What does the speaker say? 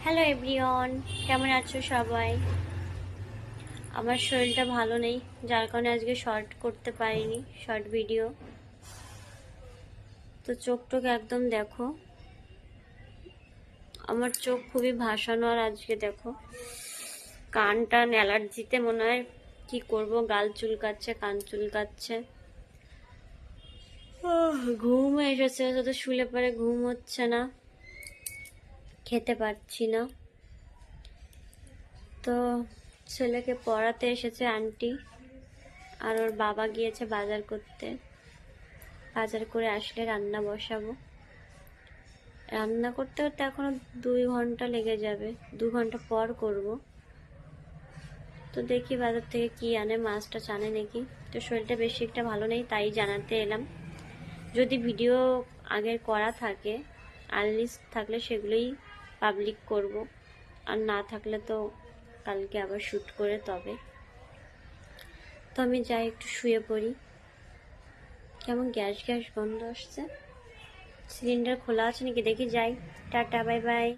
Hello everyone, কেমন আছো সবাই? আমার শরীরটা ভালো নেই, যার কারণে আজকে শর্ট করতে পারিনি, শর্ট ভিডিও। তো চোখ একদম দেখো, আমার চোখ খুবই ভাসানো। আর আজকে দেখো কানটা অ্যালার্জিতে মনে হয় কি করব, গাল চুলকাচ্ছে, কান চুলকাচ্ছে। ঘুম এসেছে, তো শুলে পরে ঘুম হচ্ছে না, খেতে পারছি না। তো ছেলেকে পড়াতে এসেছে আন্টি, আর ওর বাবা গিয়েছে বাজার করতে। বাজার করে আসলে রান্না বসাবো। রান্না করতে করতে এখনো 2 ঘন্টা লেগে যাবে, 2 ঘন্টা পর করব। তো দেখি বাজার থেকে কি আনে, মাছটা আনে নাকি। তো শরীরটা বেশি একটা ভালো নেই, তাই জানাতে এলাম। যদি ভিডিও আগের করা থাকে, আনলিস্ট থাকলে সেগুলোই পাবলিক করব, আর না থাকলে তো কালকে আবার শ্যুট করে তবে। তো আমি যাই একটু শুয়ে পড়ি। কেমন গ্যাস গ্যাস গন্ধ আসছে, সিলিন্ডার খোলা আছে নাকি দেখি, যাই। Tata, bye bye.